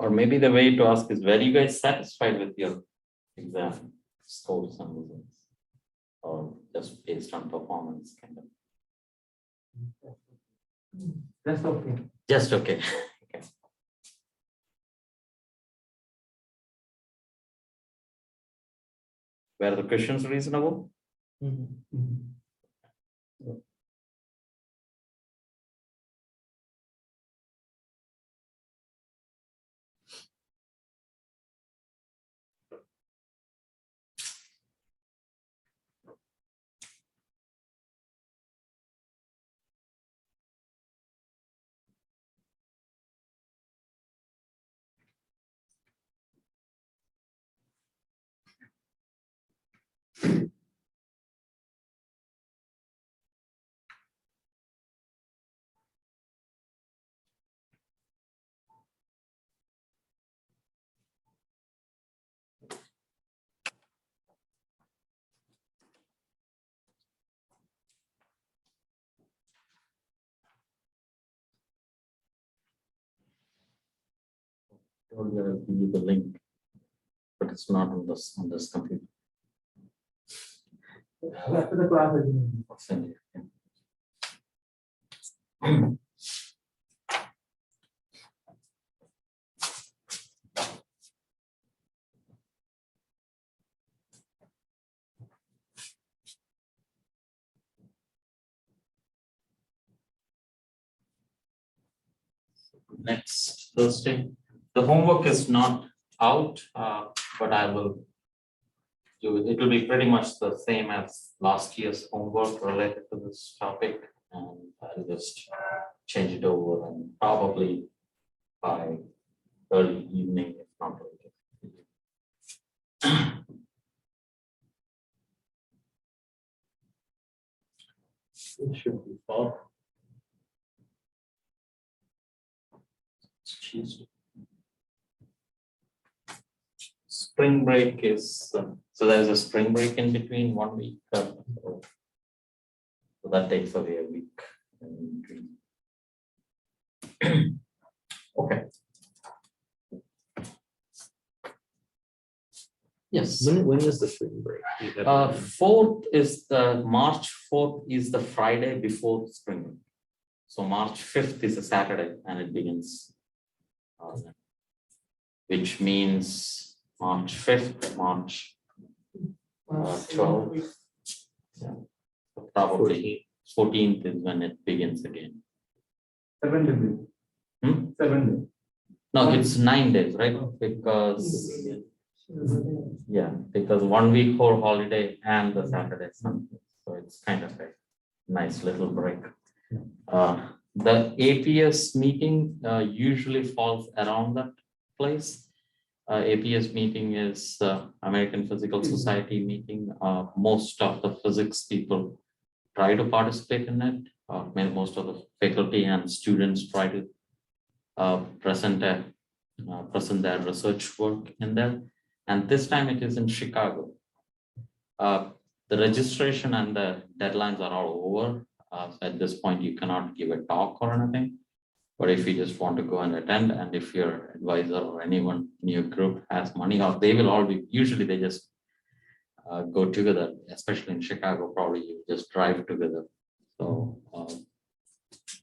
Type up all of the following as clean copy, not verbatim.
Or maybe the way to ask is, were you guys satisfied with your exam scores and results? Or just based on performance kind of? That's okay. Just okay. Okay. Were the questions reasonable? Told you I'll give you the link, but it's not on this computer. After the class, I'll send you. Next Thursday. The homework is not out, but I will do it. It will be pretty much the same as last year's homework related to this topic, and I'll just change it over and probably by early evening, if not later. It should be fall. It's Tuesday. Spring break is, so there's a spring break in between 1 week. So that takes away a week. Okay. Yes. When is the spring break? Do you have 4th is the March 4th is the Friday before spring break. So March 5th is a Saturday and it begins, which means March 5th, March 12th. Yeah. So probably 14th is when it begins again. 7 days. 7 days. No, it's 9 days, right? Because yeah, because 1 week whole holiday and the Saturday Sunday. So it's kind of a nice little break. The APS meeting usually falls around that place. APS meeting is American Physical Society meeting. Most of the physics people try to participate in it. Most of the faculty and students try to present their research work in there. And this time it is in Chicago. The registration and the deadlines are all over. So at this point, you cannot give a talk or anything. But if you just want to go and attend, and if your advisor or anyone in your group has money, or they will all be, usually they just go together, especially in Chicago, probably you just drive together. So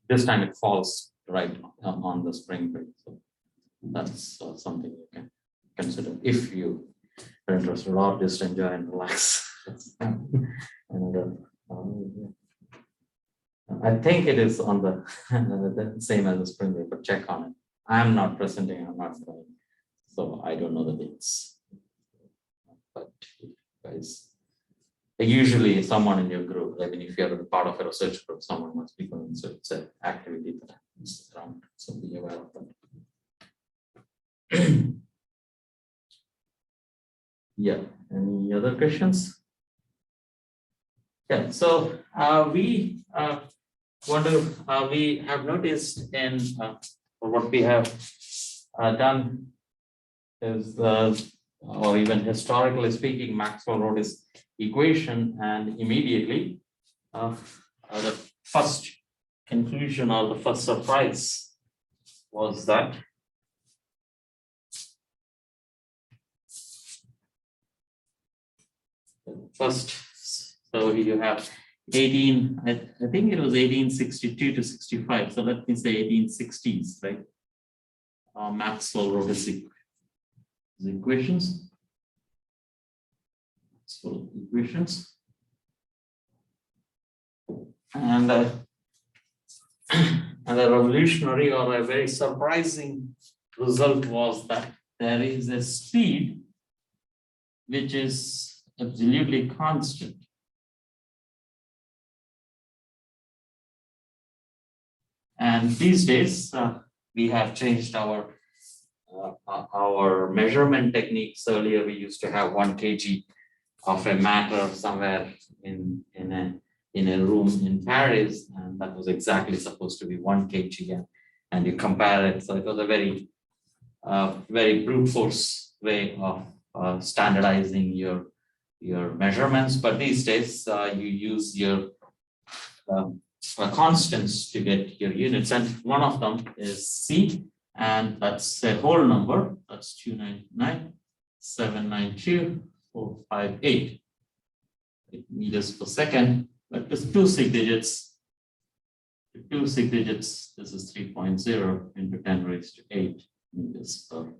this time it falls right on the spring break. So that's something you can consider if you are interested, or just enjoy and relax. And I think it is on the same as the spring break, but check on it. I'm not presenting, I'm not going, so I don't know the dates. But guys, usually someone in your group, I mean, if you're part of a research group, someone must be going. So it's an activity that happens around. So be aware of that. Yeah. Any other questions? Yeah. So we have noticed in what we have done is, or even historically speaking, Maxwell wrote his equation, and immediately the first conclusion or the first surprise was that First, so you have 18, I think it was 1862 to 65. So let me say 1860s, right? Maxwell wrote his equations. Maxwell equations. And a revolutionary or a very surprising result was that there is a speed which is absolutely constant. And these days, we have changed our measurement techniques. Earlier, we used to have 1 kg of a matter somewhere in a room in Paris, and that was exactly supposed to be 1 kg, and you compare it. So it was a very brute force way of standardizing your measurements. But these days, you use your constants to get your units, and one of them is C, and that's a whole number. That's 299,792,458 meters per second. But with 2 sig digits, this is 3.0 into 10 raised to 8 meters per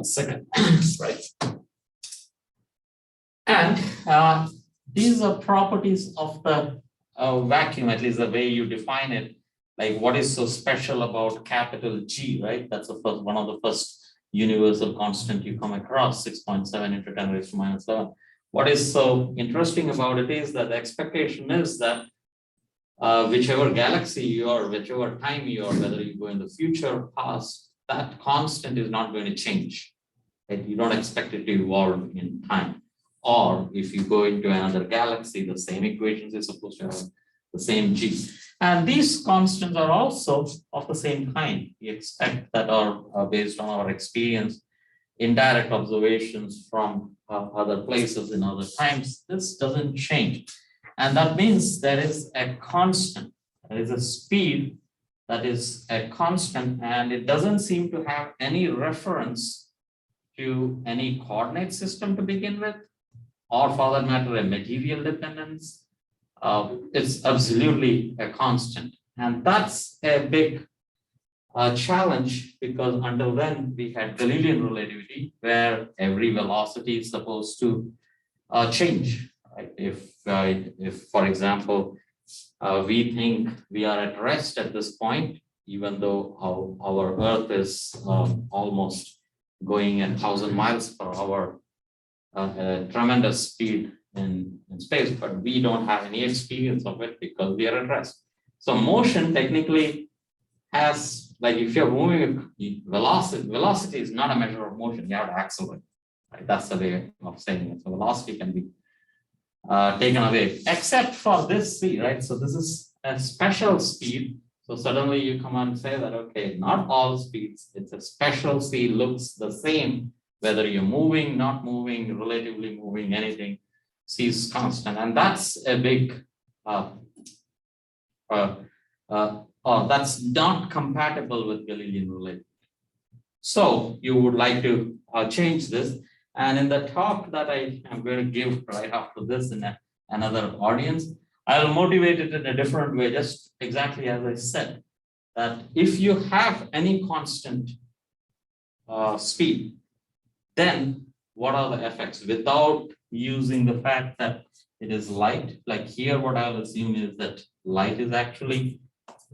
second, right? And these are properties of the vacuum, at least the way you define it. Like, what is so special about capital G, right? That's the first, one of the first universal constant you come across, 6.7 into 10 raised to minus 11. What is so interesting about it is that the expectation is that whichever galaxy you are, whichever time you are, whether you go in the future or past, that constant is not going to change. Right? You don't expect it to evolve in time. Or if you go into another galaxy, the same equations is supposed to have the same G. And these constants are also of the same kind. We expect that are based on our experience, indirect observations from other places in other times. This doesn't change. And that means there is a constant, there is a speed that is a constant, and it doesn't seem to have any reference to any coordinate system to begin with, or for that matter, a material dependence. It's absolutely a constant. And that's a big challenge, because until then we had Galilean relativity, where every velocity is supposed to change. Right? If for example, we think we are at rest at this point, even though our Earth is almost going at 1,000 miles per hour, a tremendous speed in space, but we don't have any experience of it because we are at rest. So motion technically has, like, if you're moving, velocity is not a measure of motion. You have to accelerate. Right? That's the way of saying it. So velocity can be taken away, except for this c, right? So this is a special speed. So suddenly you come and say that, okay, not all speeds, it's a special c, looks the same, whether you're moving, not moving, relatively moving, anything, c is constant. And that's a big, that's not compatible with Galilean relativity. So you would like to change this. And in the talk that I am going to give right after this in another audience, I'll motivate it in a different way, just exactly as I said, that if you have any constant speed, then what are the effects without using the fact that it is light? Like here, what I'll assume is that light is actually,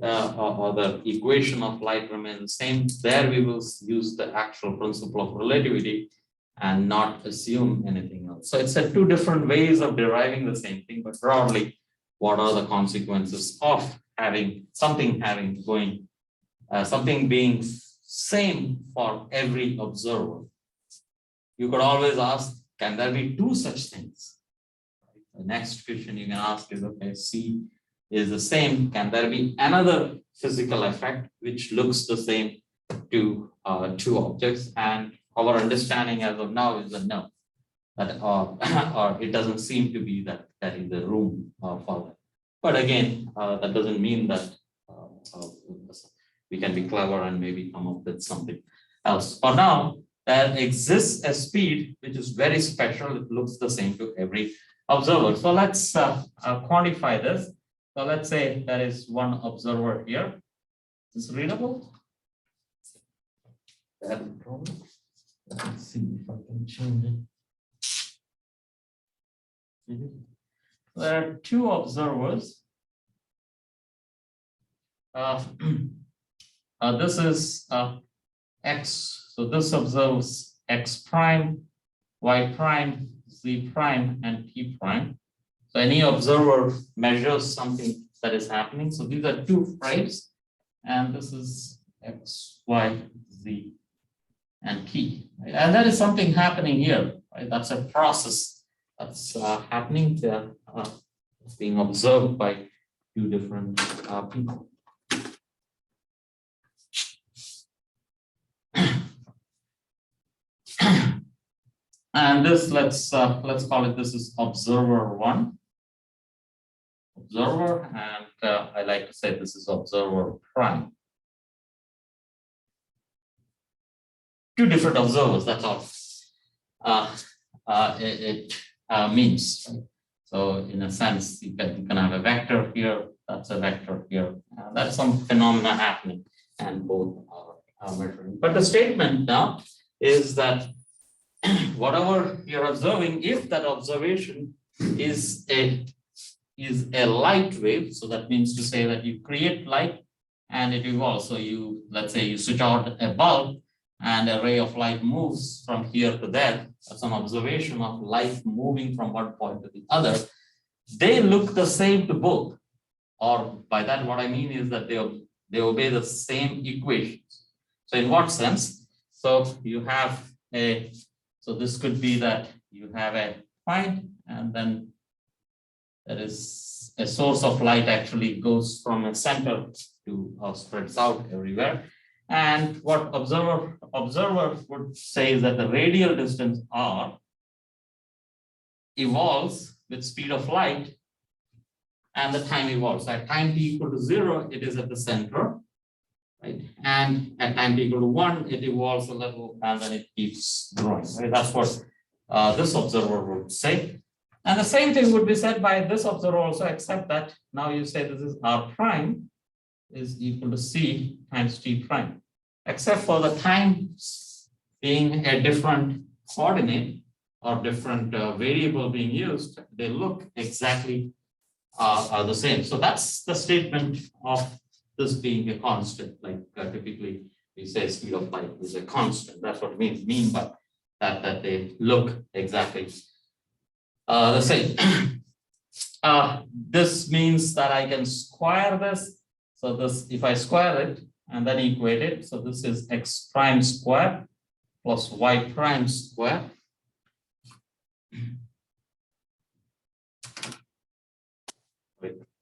or the equation of light remains the same. There we will use the actual principle of relativity and not assume anything else. So it's two different ways of deriving the same thing, but broadly, what are the consequences of having something something being same for every observer? You could always ask, can there be two such things? The next question you can ask is, okay, C is the same. Can there be another physical effect which looks the same to two objects? And our understanding as of now is a no, that or it doesn't seem to be that there is a room for that. But again, that doesn't mean that we can be clever and maybe come up with something else. For now, there exists a speed which is very special. It looks the same to every observer. So let's quantify this. So let's say there is one observer here. Is this readable? Let me see if I can change it. There are two observers. This is X. So this observes X prime, Y prime, Z prime, and T prime. So any observer measures something that is happening. So these are two frames, and this is X, Y, Z, and T. Right? And there is something happening here. Right? That's a process that's happening there. It's being observed by two different people. And this, let's call it, this is observer one. Observer, and I like to say this is observer prime. Two different observers, that's all it means. Right? So in a sense, you can have a vector here, that's a vector here. That's some phenomena happening, and both are measuring. But the statement now is that whatever you're observing, if that observation is a light wave, so that means to say that you create light and it evolves. So you, let's say you switch out a bulb and a ray of light moves from here to there. That's an observation of light moving from one point to the other. They look the same to both. Or by that, what I mean is that they obey the same equations. So in what sense? So you have so this could be that you have a point, and then there is a source of light actually goes from a center to spreads out everywhere. And what observer would say is that the radial distance r evolves with speed of light, and the time evolves. At time t equal to 0, it is at the center. Right? And at time t equal to 1, it evolves a little and then it keeps growing. Right? That's what this observer would say. And the same thing would be said by this observer also, except that now you say this is R prime is equal to C times T prime. Except for the time being a different coordinate or different variable being used, they look exactly are the same. So that's the statement of this being a constant, like typically we say speed of light is a constant. That's what we mean by that they look exactly the same. This means that I can square this. So this, if I square it and then equate it, so this is x prime square plus y prime square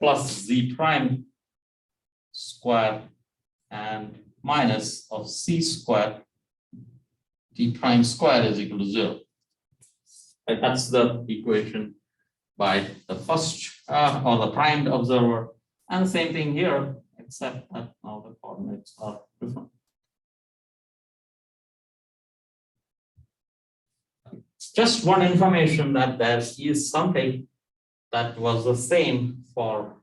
plus z prime square and minus of c square t prime square is equal to 0. And that's the equation by the first or the primed observer, and the same thing here, except that now the coordinates are different. Just one information that there is something that was the same for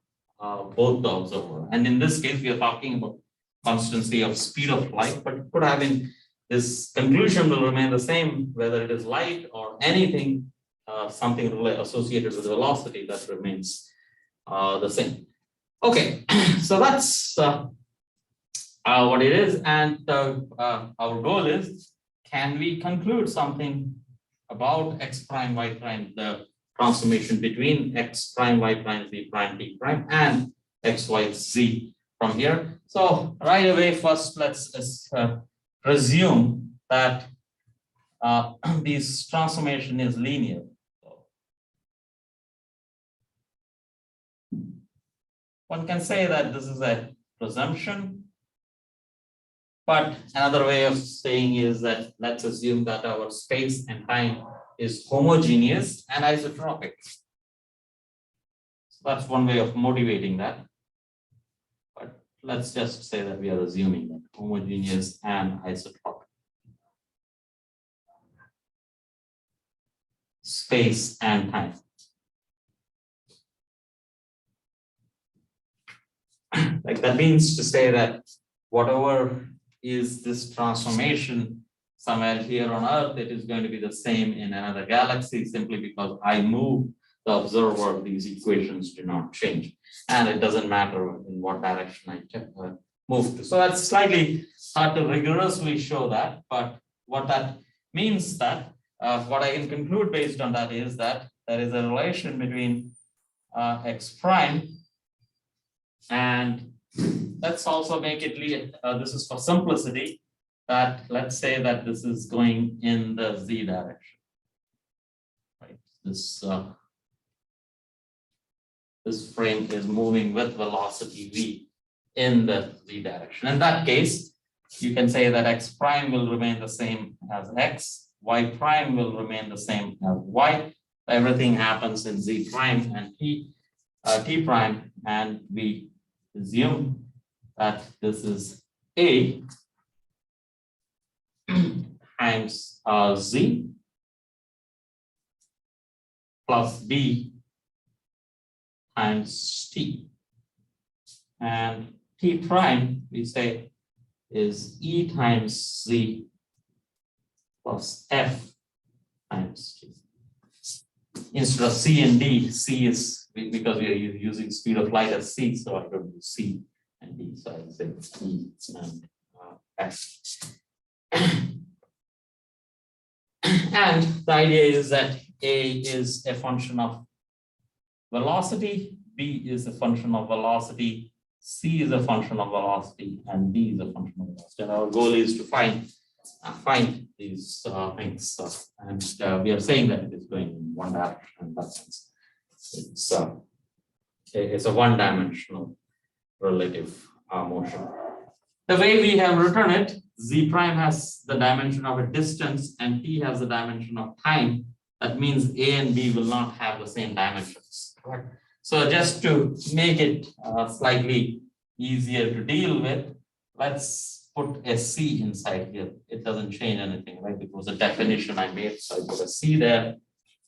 both the observer, and in this case we are talking about constancy of speed of light, but it could have been, this conclusion will remain the same whether it is light or anything, something associated with velocity, that remains the same. Okay, so that's what it is, and our goal is, can we conclude something about x prime y prime, the transformation between x prime y prime z prime t prime and x y z from here. So right away, first let's presume that this transformation is linear. One can say that this is a presumption, but another way of saying is that let's assume that our space and time is homogeneous and isotropic. So that's one way of motivating that. But let's just say that we are assuming that homogeneous and isotropic. space and time. Like that means to say that whatever is this transformation somewhere here on Earth, it is going to be the same in another galaxy simply because I move the observer, these equations do not change. And it doesn't matter in what direction I move to. So that's slightly hard to rigorously show that, but what that means that what I can conclude based on that is that there is a relation between x prime, and let's also make it this is for simplicity, that let's say that this is going in the z direction, right? This frame is moving with velocity v in the z direction. In that case, you can say that x prime will remain the same as x, y prime will remain the same as y. Everything happens in z prime and t prime, and we assume that this is a times z plus b times t, and t prime we say is e times z plus f times t. Instead of c and d, c is because we are using speed of light as c, so I'm going to do c and d. So I say e and f. And the idea is that a is a function of velocity, b is a function of velocity, c is a function of velocity, and d is a function of velocity. And our goal is to find these things, and we are saying that it is going in one direction. In that sense, it's a one-dimensional relative motion. The way we have written it, z prime has the dimension of a distance and t has the dimension of time. That means a and b will not have the same dimensions. Correct? So just to make it slightly easier to deal with, let's put a c inside here. It doesn't change anything, right? It was a definition I made, so I put a c there,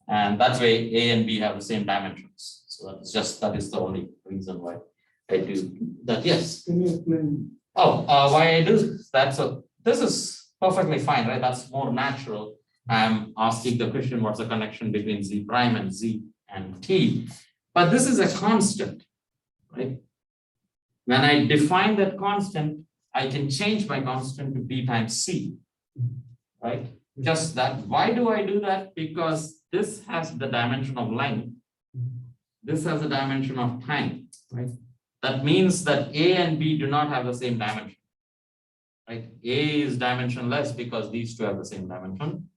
and that way a and b have the same dimensions. So that is the only reason why I do that. Yes. Can you explain? Oh, why I do that? So this is perfectly fine, right? That's more natural. I'm asking the question, what's the connection between z prime and z and t? But this is a constant, right? When I define that constant, I can change my constant to b times c, right? Just that. Why do I do that? Because this has the dimension of length. This has a dimension of time, right? That means that a and b do not have the same dimension, right? A is dimensionless because these two have the same dimension,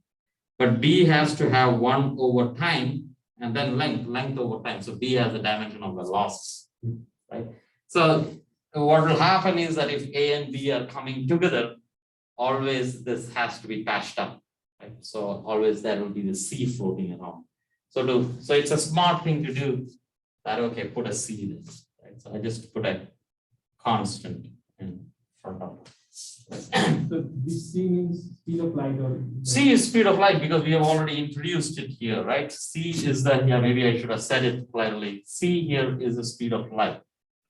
but b has to have 1 over time and then length over time. So b has the dimension of velocity, right? So what will happen is that if a and b are coming together, always this has to be patched up, right? So always there will be the c floating around. So it's a smart thing to do that. Okay, put a c there. So I just put a constant in front of it. So this c means speed of light, or c is speed of light because we have already introduced it here, right? C is the, yeah, maybe I should have said it clearly. C here is the speed of light,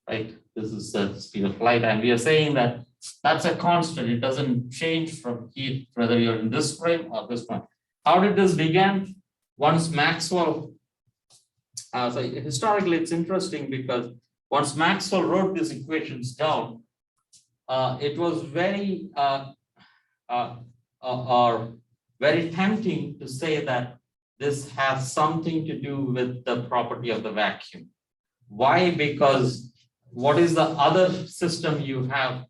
right? This is the speed of light, and we are saying that that's a constant. It doesn't change from heat, whether you're in this frame or this one. How did this begin? Once Maxwell, so historically it's interesting because once Maxwell wrote these equations down, it was very very tempting to say that this has something to do with the property of the vacuum. Why? Because what is the other system you have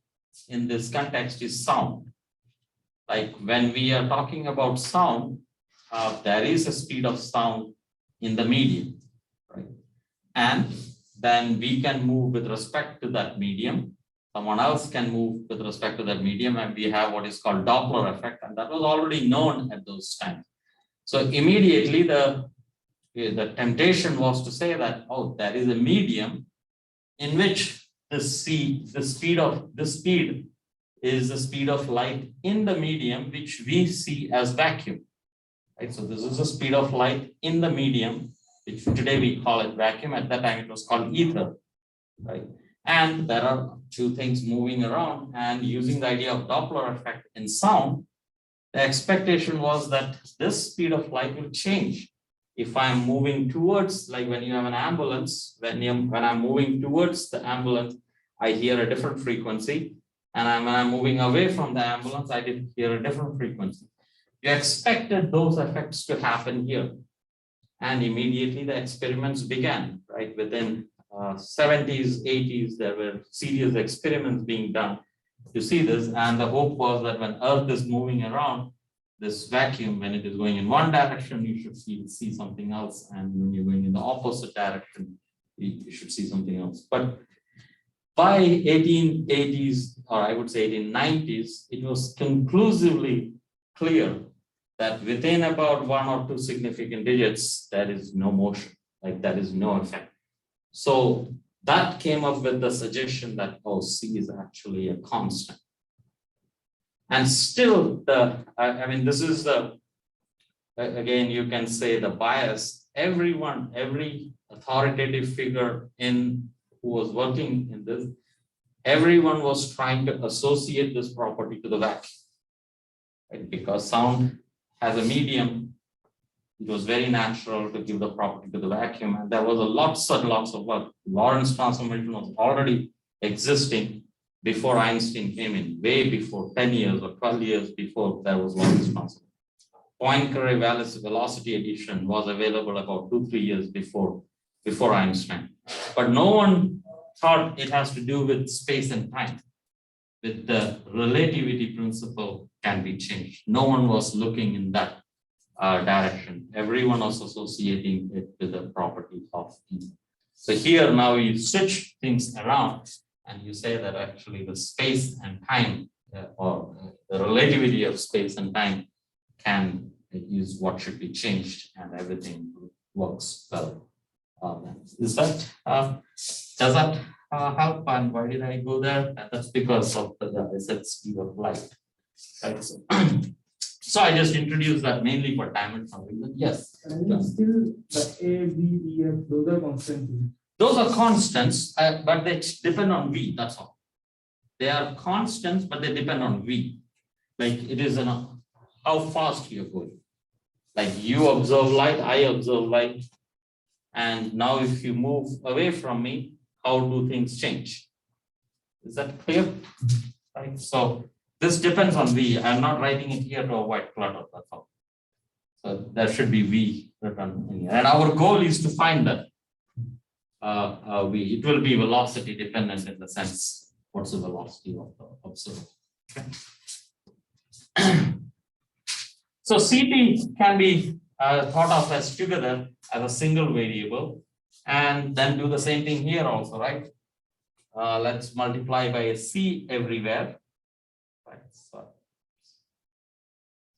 in this context is sound. Like when we are talking about sound, there is a speed of sound in the medium, right? And then we can move with respect to that medium. Someone else can move with respect to that medium, and we have what is called Doppler effect, and that was already known at those times. So immediately the temptation was to say that, oh, there is a medium in which the speed is the speed of light in the medium, which we see as vacuum. right? So this is the speed of light in the medium, which today we call it vacuum. At that time, it was called ether, right? And there are two things moving around, and using the idea of Doppler effect in sound, the expectation was that this speed of light will change. If I'm moving towards, like when you have an ambulance, when I'm moving towards the ambulance, I hear a different frequency. And when I'm moving away from the ambulance, I did hear a different frequency. You expected those effects to happen here. And immediately the experiments began, right? Within 70s, 80s, there were serious experiments being done to see this. And the hope was that when Earth is moving around this vacuum, when it is going in one direction, you should see something else. And when you're going in the opposite direction, you should see something else. But by 1880s, or I would say 1890s, it was conclusively clear that within about 1 or 2 significant digits, there is no motion, like there is no effect. So that came up with the suggestion that, oh, C is actually a constant. And still, I mean, this is the, again, you can say the bias. Every authoritative figure who was working in this, everyone was trying to associate this property to the vacuum, right? Because sound as a medium, it was very natural to give the property to the vacuum, and there was lots and lots of work. Lorentz transformation was already existing before Einstein came in, way before 10 years or 12 years before there was Lorentz transformation. Poincare velocity addition was available about 2-3 years before Einstein. But no one thought it has to do with space and time. With the relativity principle can be changed. No one was looking in that direction. Everyone was associating it with the property of E. So here now you switch things around and you say that actually the space and time or the relativity of space and time is what should be changed, and everything works well. Does that help? And why did I go there? And that's because of I said speed of light. Right? So I just introduced that mainly for dimensional reason. Yes. And still the A, B, E, F, those are constants. Those are constants, but they depend on V. That's all. They are constants, but they depend on V. Like it is how fast you're going. Like you observe light, I observe light. And now if you move away from me, how do things change? Is that clear? Right. So this depends on V. I'm not writing it here to avoid clutter, that's all. So there should be V written in here. And our goal is to find that V. It will be velocity dependent in the sense, what's the velocity of the observer? Okay. So CT can be thought of as together as a single variable, and then do the same thing here also, right? Let's multiply by a C everywhere. Right.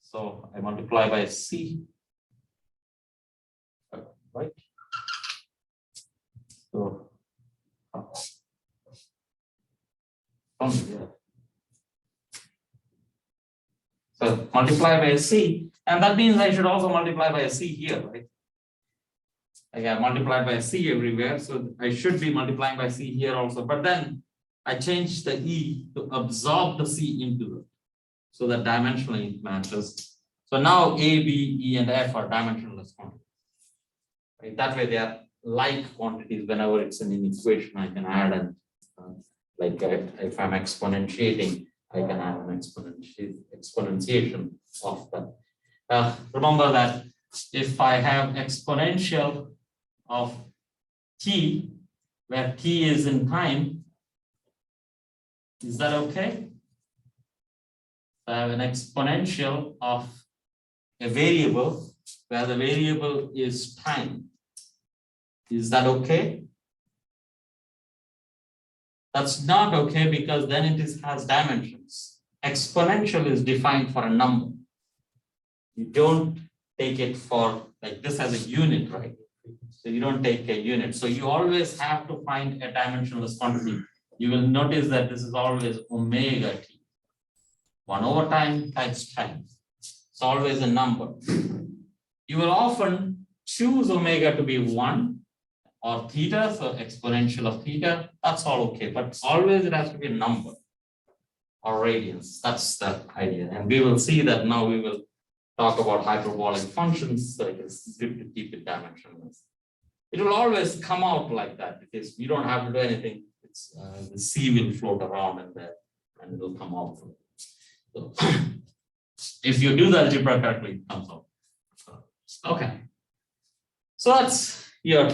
So I multiply by a C, right? So from here. So multiply by a C, and that means I should also multiply by a C here, right? I have multiplied by a C everywhere, so I should be multiplying by C here also. But then I changed the E to absorb the C into it, so that dimensionally it matches. So now A, B, E, and F are dimensionless quantities. Right? That way they are like quantities. Whenever it's in an equation, I can add and like if I'm exponentiating, I can add an exponentiation of that. Remember that if I have exponential of t, where t is in time, is that okay? I have an exponential of a variable where the variable is time. Is that okay? That's not okay, because then it has dimensions. Exponential is defined for a number. You don't take it for like this as a unit, right? So you don't take a unit. So you always have to find a dimensionless quantity. You will notice that this is always omega t. 1 over time times time. It's always a number. You will often choose omega to be 1 or theta, so exponential of theta, that's all okay, but always it has to be a number or radians. That's the idea. And we will see that now we will talk about hyperbolic functions, so it is good to keep it dimensionless. It will always come out like that because you don't have to do anything. It's the C will float around and there, and it will come out. So if you do the algebra correctly, it comes out. Okay. So that's your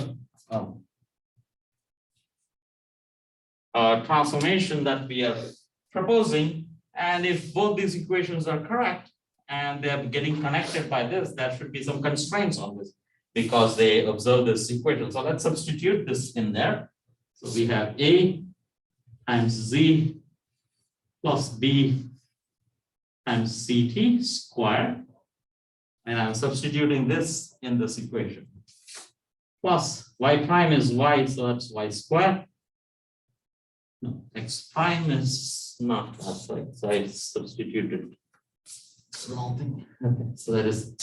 transformation that we are proposing. And if both these equations are correct and they are getting connected by this, there should be some constraints on this because they observe this equation. So let's substitute this in there. So we have A times Z plus B times CT squared. And I'm substituting this in this equation. Plus y prime is y, so that's y squared. No, x prime is not, that's right. So I substituted the wrong thing. Okay, so that is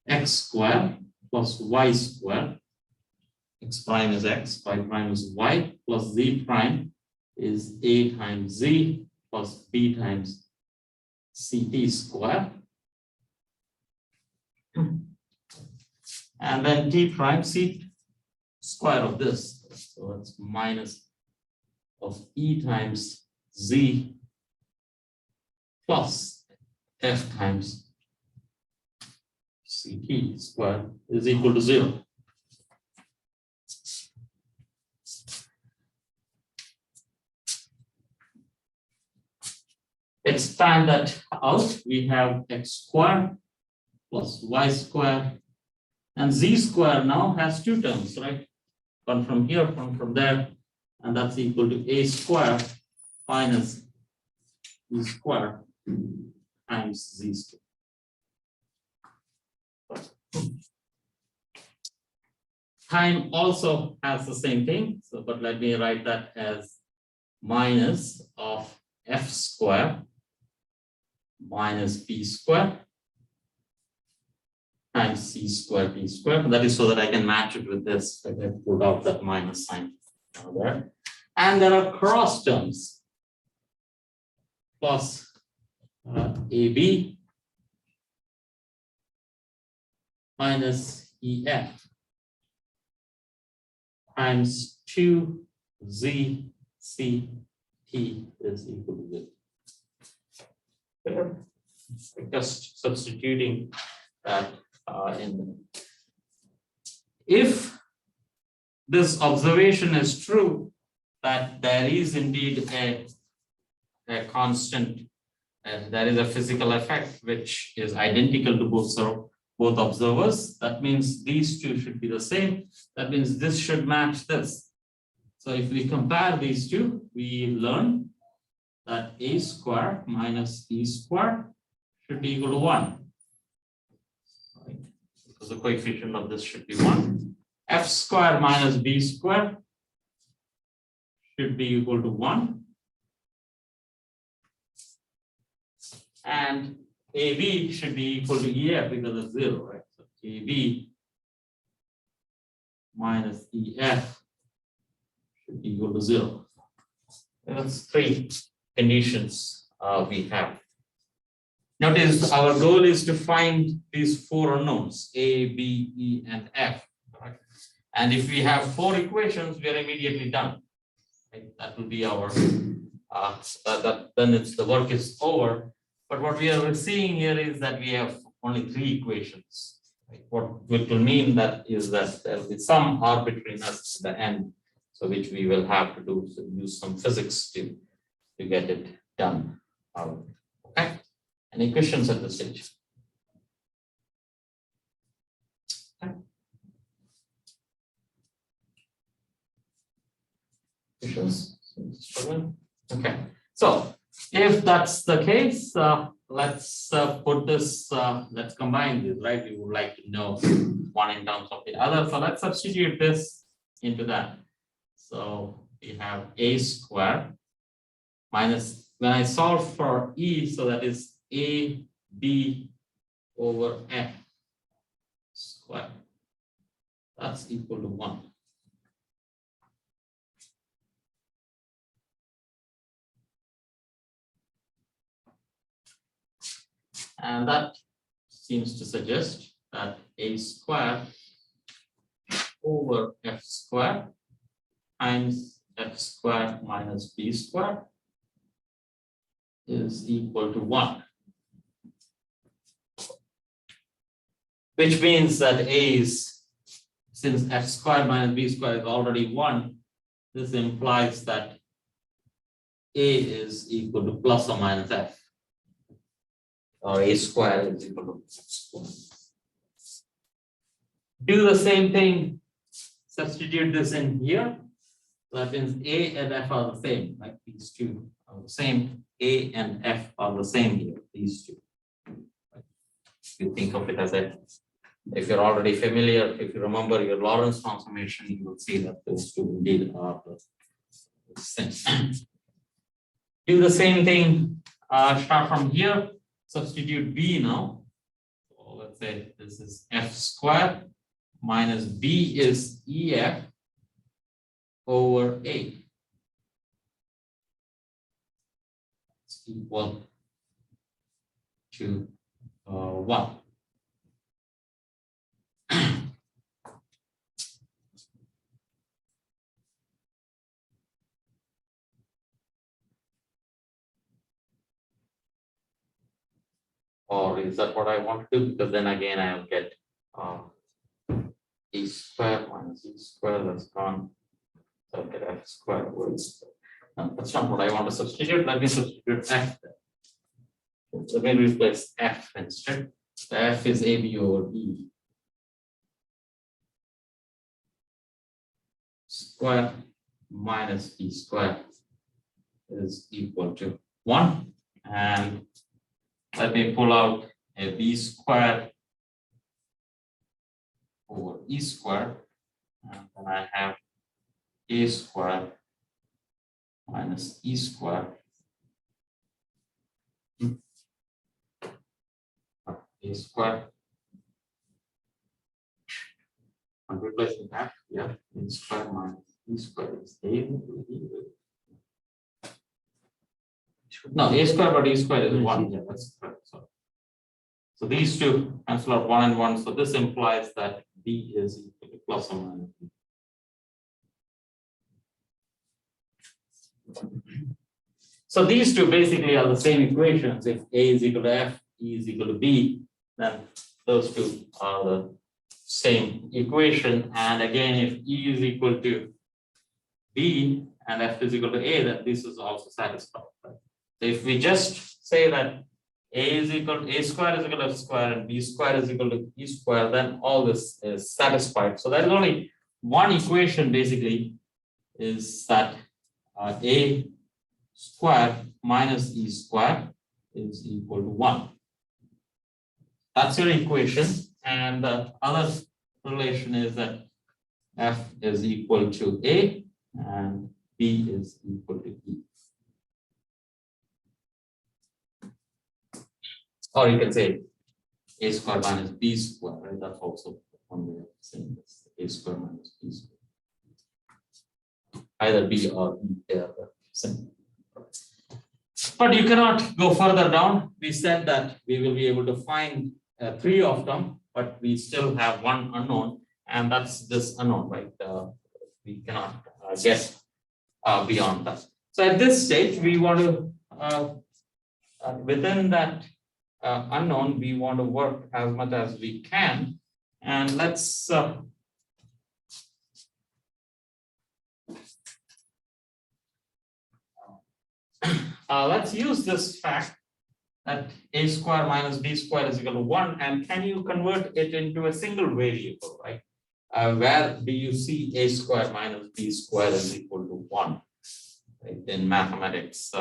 x squared plus y squared. X prime is x, y prime is y, plus z prime is a times z plus b times ct squared. And then t prime c square of this. So it's minus of e times z plus f times ct square is equal to 0. Expand that out, we have x squared plus y squared, and z squared now has two terms, right? One from here, one from there, and that's equal to a squared minus e squared times z squared. Time also has the same thing, so but let me write that as minus of f squared minus p squared times c squared p squared. That is so that I can match it with this. I pulled out that minus sign there. And there are cross terms plus AB minus EF times 2ZCT is equal to this. Just substituting that in. If this observation is true, that there is indeed a constant, there is a physical effect which is identical to both observers, that means these two should be the same. That means this should match this. So if we compare these two, we learn that a square minus e square should be equal to 1. Right? Because the coefficient of this should be 1. F square minus b square should be equal to 1. And AB should be equal to EF because it's 0, right? So AB minus EF should be equal to 0. That's 3 conditions we have. Notice our goal is to find these 4 unknowns, A, B, E, and F. Right? And if we have 4 equations, we are immediately done. Right? That will be our, then it's the work is over. But what we are seeing here is that we have only 3 equations. Right? What will mean that is that there will be some arbitrariness at the end, so which we will have to do, so use some physics to get it done. Okay. Any questions at this stage? Okay. Questions? Okay. So if that's the case, let's put this, let's combine this, right? We would like to know one in terms of the other. So let's substitute this into that. So we have a squared minus, when I solve for E, so that is A, B over F square. That's equal to 1. And that seems to suggest that a square over f square times f square minus b square is equal to 1. Which means that a is, since f square minus b square is already 1, this implies that a is equal to plus or minus f, or a square is equal to f square. Do the same thing, substitute this in here. So that means a and f are the same, like these two are the same. A and f are the same here, these two. If you think of it as a, if you're already familiar, if you remember your Lorentz transformation, you will see that those two indeed are the same. Do the same thing, start from here, substitute b now. So let's say this is f square minus b is ef over a. It's equal to 1. Or is that what I want to do? Because then again I'll get e square minus e square, that's gone. So I'll get f square over e square. No, that's not what I want to substitute. Let me substitute f there. So let me replace f instead. So f is ab over b square minus b square is equal to 1. And let me pull out a b square over e square, and then I have a square minus e square. A square. I'm replacing f, yeah, a square minus e square is a. No, a square but e square is 1. Yeah, that's correct. So these two cancel out 1 and 1. So this implies that b is equal to plus or minus b. So these two basically are the same equations. If a is equal to f, e is equal to b, then those two are the same equation. And again, if e is equal to b and f is equal to a, then this is also satisfied. Right? So if we just say that a square is equal to f square and b square is equal to e square, then all this is satisfied. So there is only one equation basically, is that a square minus e square is equal to 1. That's your equation. And the other relation is that f is equal to a and b is equal to e. Or you can say a square minus b square, right? That's also one way of saying this, a square minus b square. Either b or e, they are the same. But you cannot go further down. We said that we will be able to find 3 of them, but we still have one unknown, and that's this unknown, right? We cannot get beyond that. So at this stage, we want to, within that unknown, we want to work as much as we can. And let's let's use this fact that a square minus b square is equal to 1, and can you convert it into a single variable, right? Where do you see a square minus b square is equal to 1? Right? In mathematics,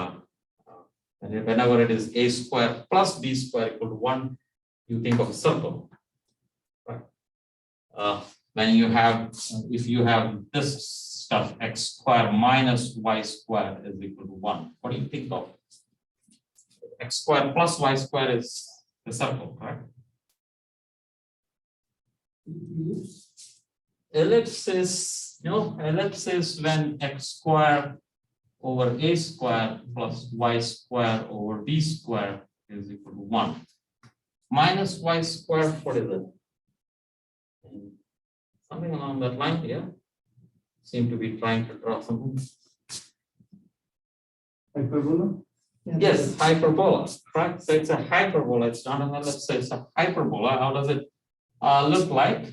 whenever it is a square plus b square equal to 1, you think of a circle. Right? When you have, if you have this stuff, x square minus y square is equal to 1, what do you think of? X square plus y square is the circle, correct? Ellipse is, ellipse is when x square over a square plus y square over b square is equal to 1. Minus y square, what is it? Something along that line here. Seem to be trying to draw something. Hyperbola? Yes, hyperbola, correct? So it's a hyperbola, it's not an ellipse, it's a hyperbola. How does it look like?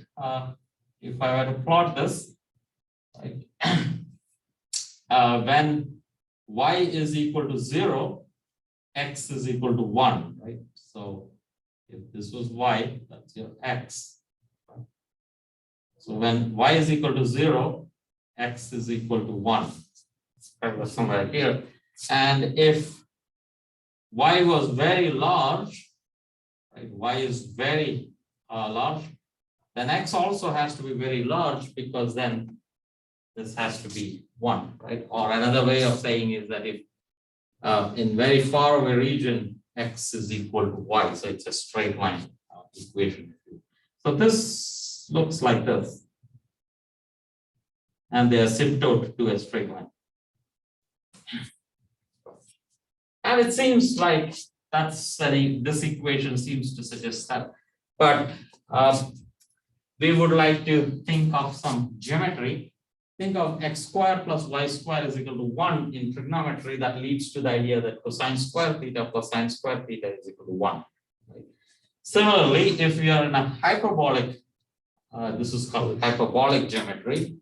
If I were to plot this, right? When y is equal to 0, x is equal to 1, right? So if this was y, that's your x. So when y is equal to 0, x is equal to 1. That was somewhere here. And if y was very large, right? Y is very large, then x also has to be very large, because then this has to be 1, right? Or another way of saying is that if in very far away region, x is equal to y, so it's a straight line equation. So this looks like this, and they asymptote to a straight line. And it seems like that's this equation seems to suggest that, but we would like to think of some geometry. Think of x square plus y square is equal to 1 in trigonometry. That leads to the idea that cosine square theta plus sine square theta is equal to 1. Right? Similarly, if we are in a hyperbolic, this is called hyperbolic geometry,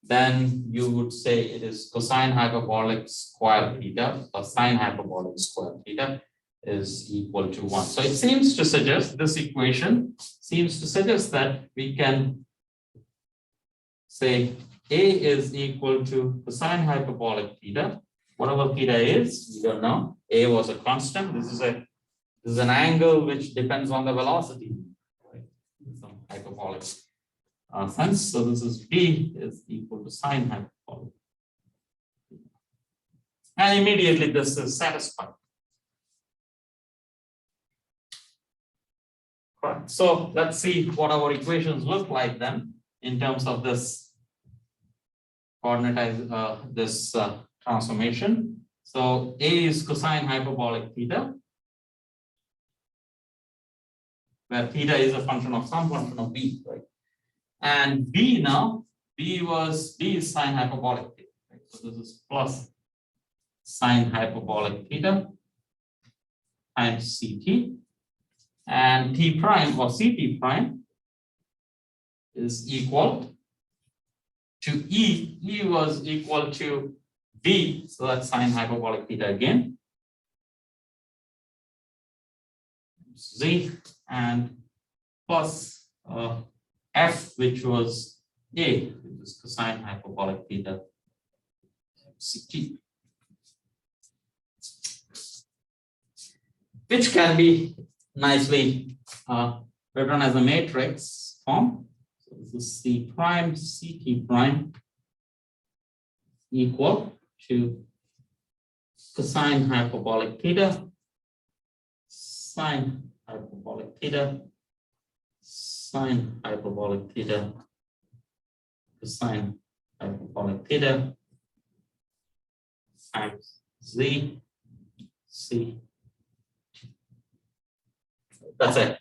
then you would say it is cosine hyperbolic square theta plus sine hyperbolic square theta is equal to 1. So it seems to suggest, this equation seems to suggest that we can say A is equal to cosine hyperbolic theta, whatever theta is, we don't know. A was a constant. This is an angle which depends on the velocity, right? Some hyperbolic sense. So this is B is equal to sine hyperbolic. And immediately this is satisfied. Correct. So let's see what our equations look like then in terms of this coordinate, this transformation. So A is cosine hyperbolic theta, where theta is a function of some function of B, right? And B now, B is sine hyperbolic theta, right? So this is plus sine hyperbolic theta times CT, and T prime or CT prime is equal to E. E was equal to B, so that's sine hyperbolic theta again, Z, and plus F, which was A, which is cosine hyperbolic theta CT, which can be nicely written as a matrix form. So this is C prime, CT prime equal to cosine hyperbolic theta, sine hyperbolic theta, sine hyperbolic theta, cosine hyperbolic theta times Z, C. That's it.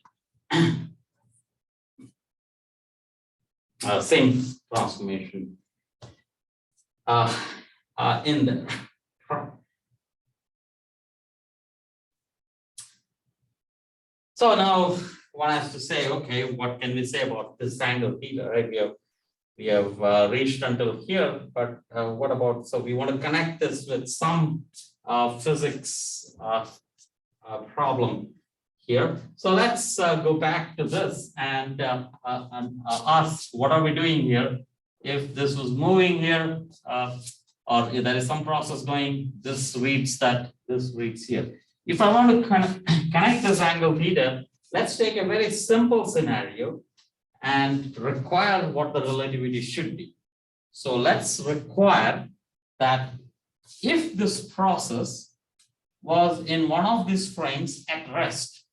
Same transformation in there. So now one has to say, okay, what can we say about this angle theta, right? We have reached until here, but what about, so we want to connect this with some physics problem here. So let's go back to this and ask, what are we doing here? If this was moving here, or if there is some process going, this reads that, this reads here. If I want to kind of connect this angle theta, let's take a very simple scenario and require what the relativity should be. So let's require that if this process was in one of these frames at rest,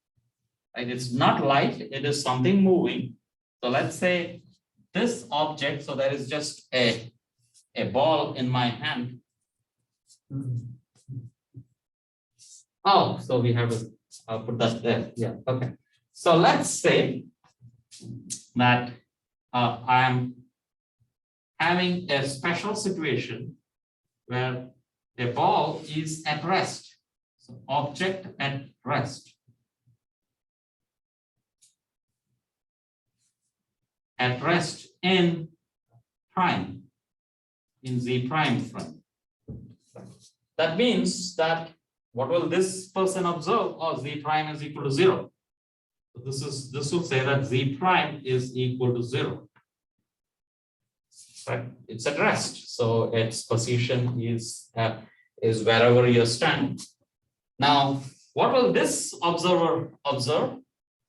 right? It's not light, it is something moving. So let's say this object, so there is just a ball in my hand. Oh, so we have to put that there. Yeah, okay. So let's say that I am having a special situation where a ball is at rest. So object at rest. At rest in prime, in Z prime frame. That means that what will this person observe? Oh, Z prime is equal to 0. So this will say that Z prime is equal to 0. Right? It's at rest. So its position is wherever you stand. Now, what will this observer observe?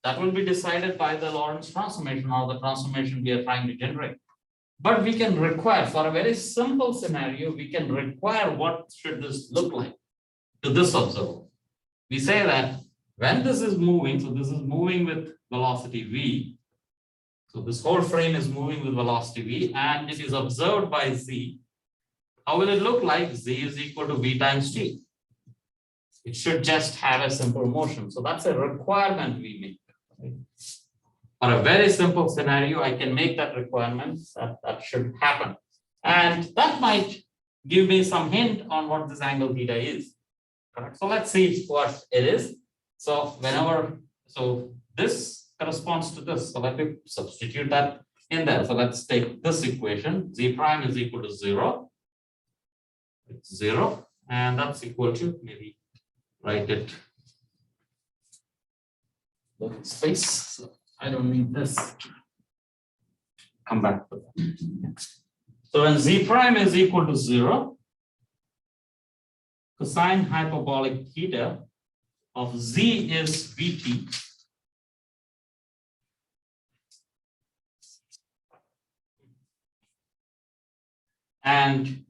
That will be decided by the Lorentz transformation or the transformation we are trying to generate. But we can require, for a very simple scenario, we can require what should this look like to this observer. We say that when this is moving, so this is moving with velocity v. So this whole frame is moving with velocity v and it is observed by z. How will it look like? Z is equal to v times t. It should just have a simple motion. So that's a requirement we make. For a very simple scenario, I can make that requirement that should happen. And that might give me some hint on what this angle theta is. Correct. So let's see what it is. So this corresponds to this. So let me substitute that in there. So let's take this equation. Z prime is equal to 0. It's 0. And that's equal to, maybe write it. Look at space. So I don't need this. Come back to that. So when Z prime is equal to 0, cosine hyperbolic theta of Z is Vt. And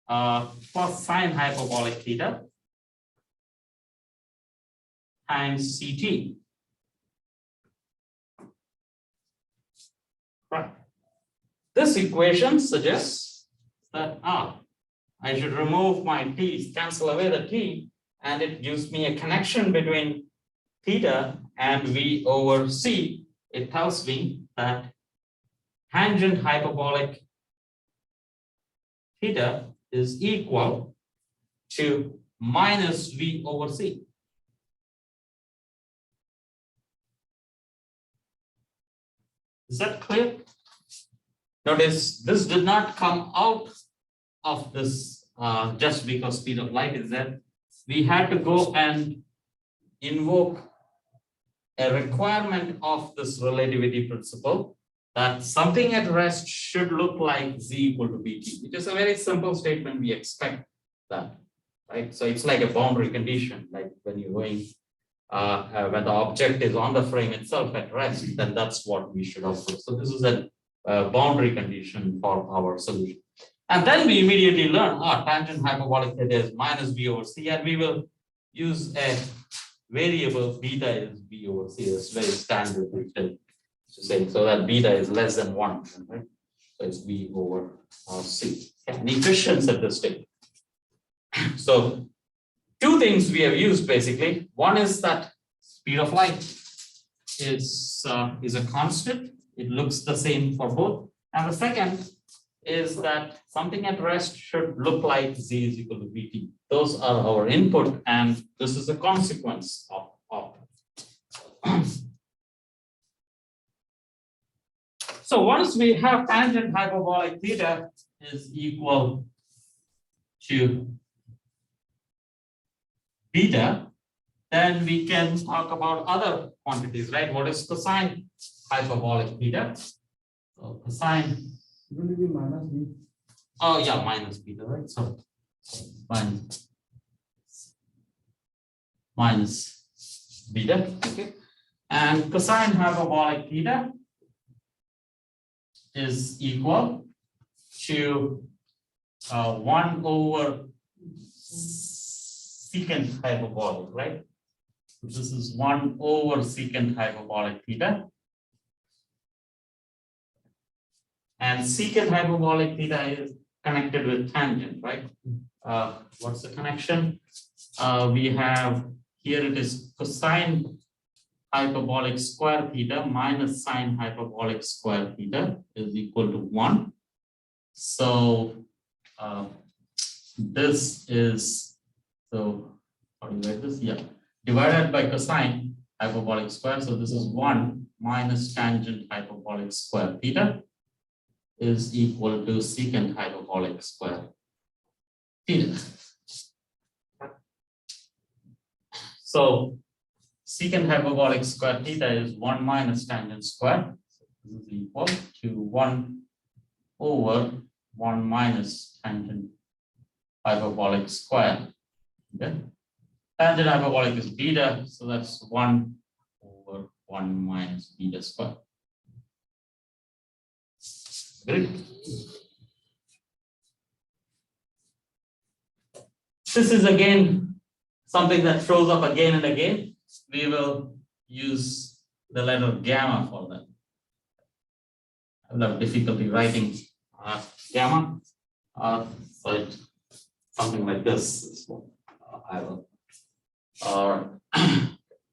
for sine hyperbolic theta times Ct. Right. This equation suggests that I should remove my t, cancel away the t, and it gives me a connection between theta and v over c. It tells me that tangent hyperbolic theta is equal to minus v over c. Is that clear? Notice this did not come out of this just because speed of light is there. We had to go and invoke a requirement of this relativity principle that something at rest should look like z equal to bt, which is a very simple statement. We expect that, right? So it's like a boundary condition, like when you're going when the object is on the frame itself at rest, then that's what we should observe. So this is a boundary condition for our solution. And then we immediately learn tangent hyperbolic theta is minus v over c, and we will use a variable beta is v over c. That's very standard to say, so that beta is less than 1, right? So it's v over c. And equations at this stage. So two things we have used basically. One is that speed of light is a constant. It looks the same for both. And the second is that something at rest should look like z is equal to vt. Those are our input, and this is a consequence of. So once we have tangent hyperbolic theta is equal to beta, then we can talk about other quantities, right? What is cosine hyperbolic theta? So cosine. Will it be minus b? Oh yeah, minus beta, right? So minus beta, okay. And cosine hyperbolic theta is equal to 1 over secant hyperbolic, right? This is 1 over secant hyperbolic theta And secant hyperbolic theta is connected with tangent, right? What's the connection? We have here it is cosine hyperbolic square theta minus sine hyperbolic square theta is equal to 1. So this is, so how do you write this? Yeah, divided by cosine hyperbolic square. So this is 1 minus tangent hyperbolic square theta is equal to secant hyperbolic square theta. So secant hyperbolic square theta is 1 minus tangent square. So this is equal to 1 over 1 minus tangent hyperbolic square. Okay. Tangent hyperbolic is beta, so that's 1 over 1 minus beta square. Great. This is again something that shows up again and again. We will use the letter gamma for that. I will have difficulty writing gamma. So it's something like this is what I will, or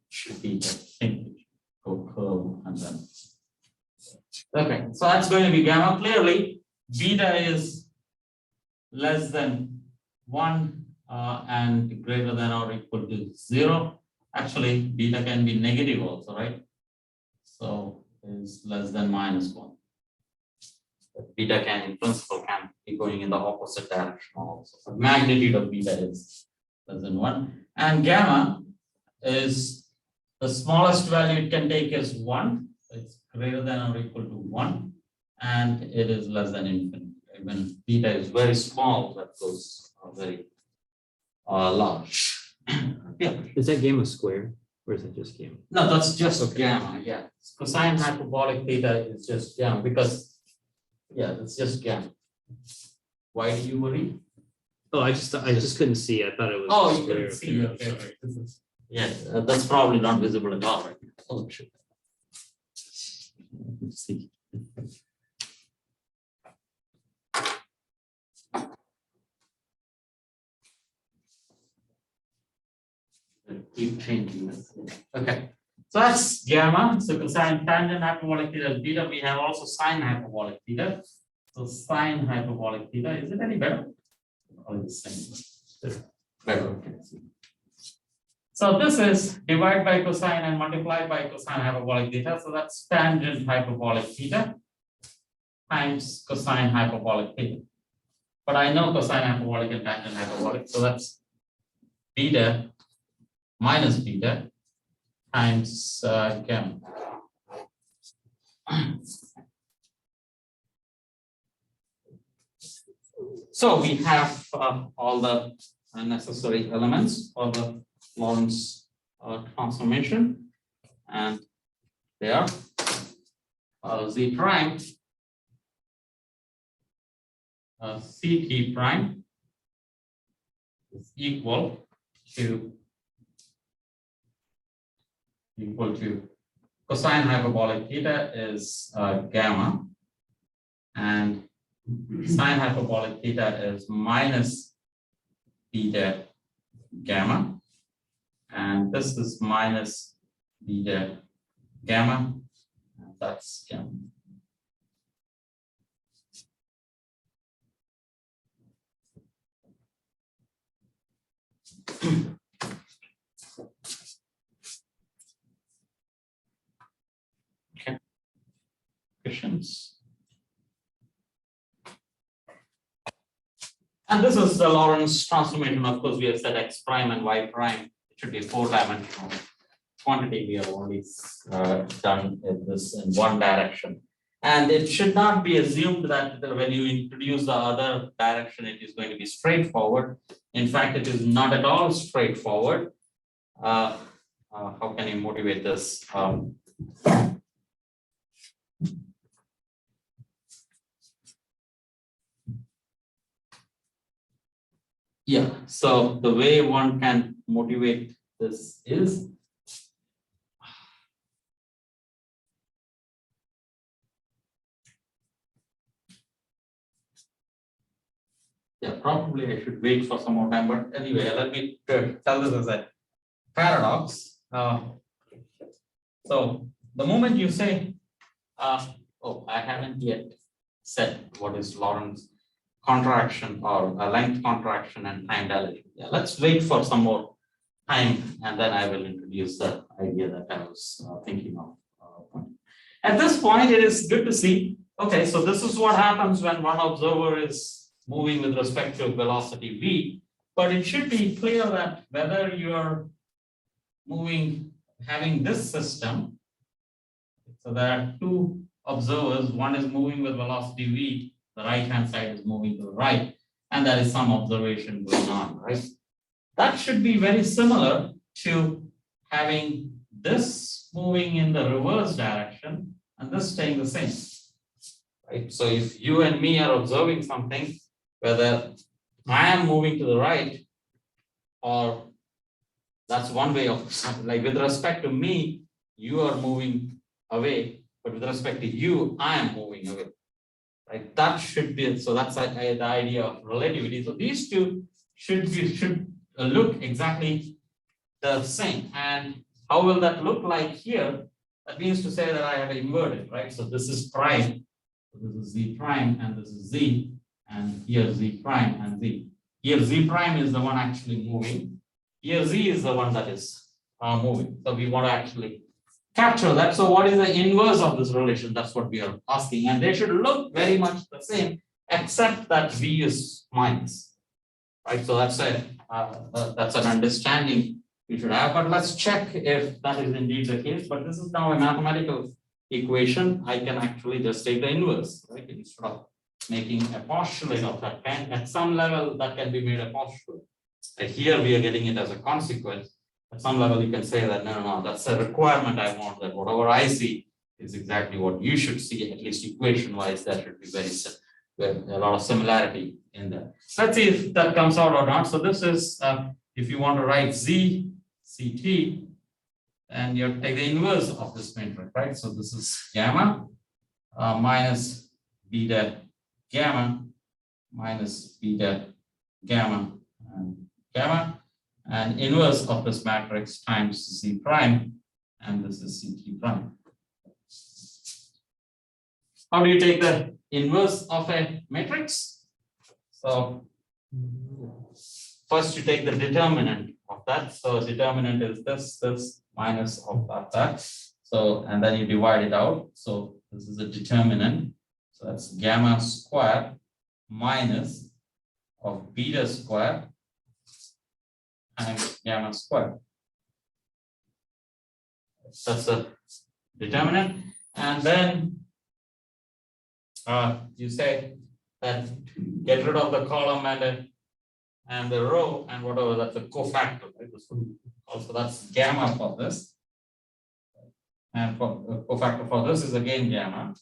should be, I think, go curve and then. Okay, so that's going to be gamma. Clearly, beta is less than 1 and greater than or equal to 0. Actually, beta can be negative also, right? So is less than minus 1. But beta can, in principle, can be going in the opposite direction also. The magnitude of beta is less than 1. And gamma is the smallest value it can take is 1. It's greater than or equal to 1. And it is less than infinity. When beta is very small, that goes very large. Yeah. Is that gamma square or is it just gamma? No, that's just gamma. Yeah. Cosine hyperbolic theta is just gamma because, yeah, that's just gamma. Why do you worry? Oh, I just couldn't see. I thought it was. Oh, you square. can see. Okay. Okay. Yeah, that's probably not visible at all. Right? Oh, shit. Let's see. Keep changing this. Okay, so that's gamma. So cosine tangent hyperbolic theta is beta. We have also sine hyperbolic theta. So sine hyperbolic theta, is it any better? Or the same? Better. Okay. So this is divide by cosine and multiply by cosine hyperbolic theta. So that's tangent hyperbolic theta times cosine hyperbolic theta. But I know cosine hyperbolic and tangent hyperbolic. So that's beta minus beta times gamma. So we have all the necessary elements for the Lorentz transformation, and they are z prime, ct prime is equal to cosine hyperbolic theta is gamma, and sine hyperbolic theta is minus beta gamma, and this is minus beta gamma, and that's gamma. Okay. Questions? And this is the Lorentz transformation. Of course, we have said x prime and y prime. It should be a 4-dimensional quantity. We have only done this in one direction. And it should not be assumed that when you introduce the other direction, it is going to be straightforward. In fact, it is not at all straightforward. How can you motivate this? Yeah, so the way one can motivate this is Yeah, probably I should wait for some more time, but anyway, let me tell this as a paradox. So the moment you say, oh, I haven't yet said what is Lorentz contraction or length contraction and time dilation. Yeah, let's wait for some more time and then I will introduce the idea that I was thinking of. At this point, it is good to see. Okay, so this is what happens when one observer is moving with respect to velocity v, but it should be clear that whether you're moving, having this system, so there are two observers, one is moving with velocity v, the right hand side is moving to the right, and there is some observation going on, right? That should be very similar to having this moving in the reverse direction and this staying the same. Right? So if you and me are observing something, whether I am moving to the right, or that's one way of, like with respect to me, you are moving away, but with respect to you, I am moving away. Right? That should be, so that's the idea of relativity. So these two should look exactly the same. And how will that look like here? That means to say that I have inverted, right? So this is prime, so this is z prime, and this is z, and here z prime and z. Here z prime is the one actually moving. Here z is the one that is moving. So we want to actually capture that. So what is the inverse of this relation? That's what we are asking. And they should look very much the same, except that v is minus. Right? So that's an understanding we should have, but let's check if that is indeed the case. But this is now a mathematical equation. I can actually just take the inverse, right? Instead of making a postulate of that kind, at some level that can be made a postulate. Here we are getting it as a consequence. At some level you can say that no, that's a requirement I want, that whatever I see is exactly what you should see, at least equation wise. That should be a lot of similarity in there. So let's see if that comes out or not. So this is if you want to write z ct, and you take the inverse of this matrix, right? So this is gamma minus beta gamma minus beta gamma and gamma, and inverse of this matrix times z prime, and this is ct prime. How do you take the inverse of a matrix? So first you take the determinant of that. So determinant is this minus of that. So, and then you divide it out. So this is a determinant. So that's gamma squared minus of beta squared times gamma squared. That's a determinant. And then you say that get rid of the column and the row and whatever, that's a cofactor, right? Also that's gamma for this, and for cofactor for this is again gamma.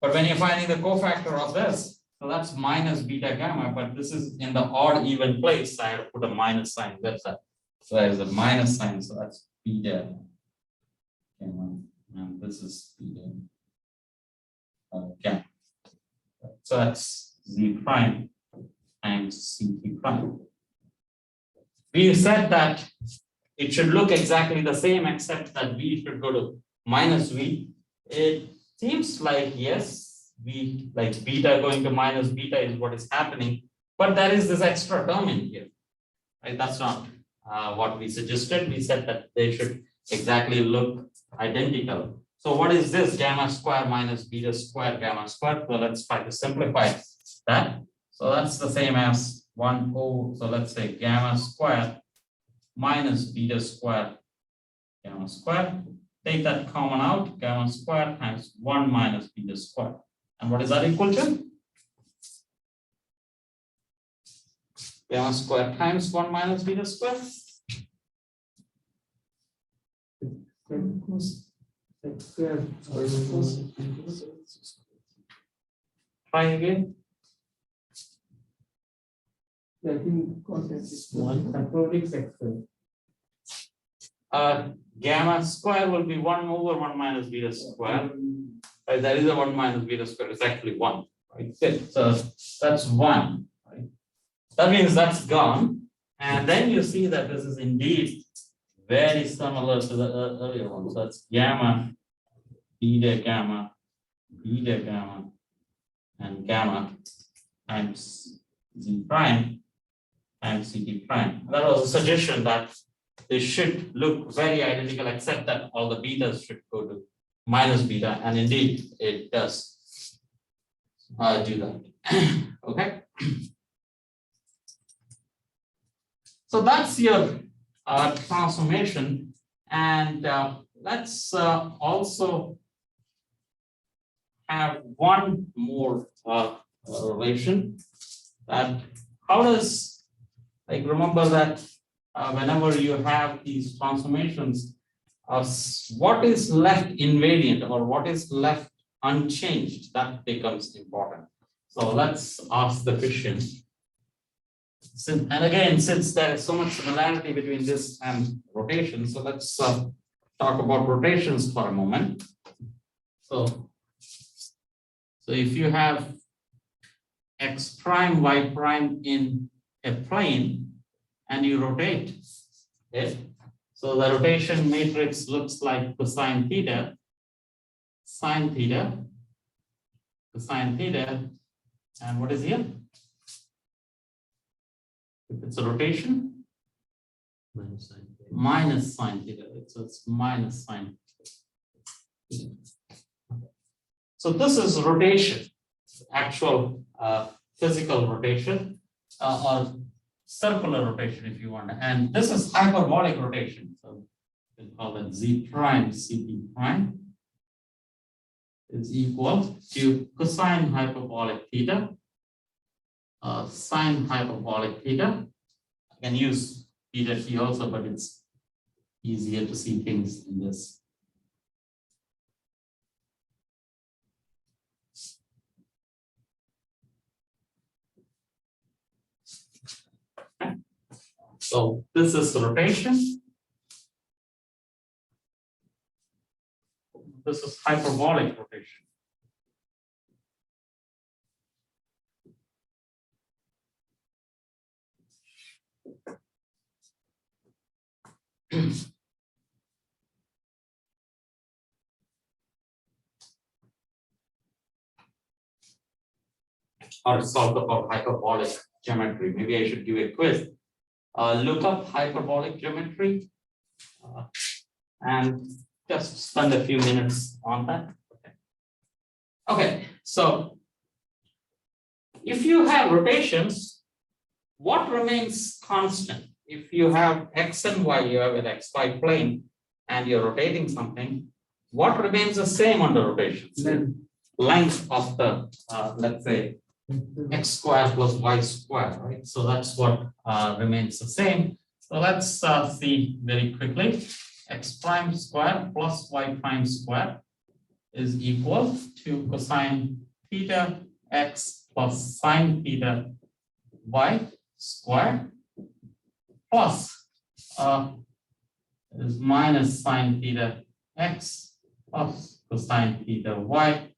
But when you're finding the cofactor of this, so that's minus beta gamma, but this is in the odd even place, I have to put a minus sign. That's that. So there's a minus sign, so that's beta gamma, and this is beta gamma. So that's z prime times ct prime. We said that it should look exactly the same, except that v should go to minus v. It seems like yes, v like beta going to minus beta is what is happening, but there is this extra term in here, right? That's not what we suggested. We said that they should exactly look identical. So what is this? Gamma square minus beta square gamma square. So let's try to simplify that. So that's the same as 1 over, so let's say gamma square minus beta square gamma square. Take that common out, gamma square times 1 minus beta square. And what is that equal to? Gamma square times 1 minus beta square. Try again. I think content is probably x2. Gamma square will be 1 over 1 minus beta square. There is a 1 minus beta square. It's actually 1. right? Good. So that's one, right? That means that's gone. And then you see that this is indeed very similar to the earlier one. So that's gamma, beta gamma, beta gamma, and gamma times z prime times ct prime. That was a suggestion that they should look very identical, except that all the betas should go to minus beta, and indeed it does do that. Okay. So that's your transformation, and let's also have one more relation. That how does, like, remember that whenever you have these transformations, what is left invariant or what is left unchanged, that becomes important. So let's ask the question. And again, since there is so much similarity between this and rotation, so let's talk about rotations for a moment. So if you have x prime, y prime in a plane and you rotate it, so the rotation matrix looks like cosine theta, sine theta, cosine theta, and what is here? If it's a rotation, minus sine theta, so it's minus sine theta. So this is rotation, actual physical rotation or circular rotation if you want, and this is hyperbolic rotation. So we call it z prime ct prime is equal to cosine hyperbolic theta, sine hyperbolic theta. I can use theta here also, but it's easier to see things in this. Okay. So this is rotation. This is hyperbolic rotation. Or solve about hyperbolic geometry. Maybe I should give a quiz. Look up hyperbolic geometry and just spend a few minutes on that. Okay, so if you have rotations, what remains constant? If you have x and y, you have an xy plane, and you're rotating something, what remains the same on the rotations? Length of the, let's say, x squared plus y squared, right? So that's what remains the same. So let's see very quickly. X prime squared plus y prime squared is equal to cosine theta x plus sine theta y squared plus is minus sine theta x plus cosine theta y,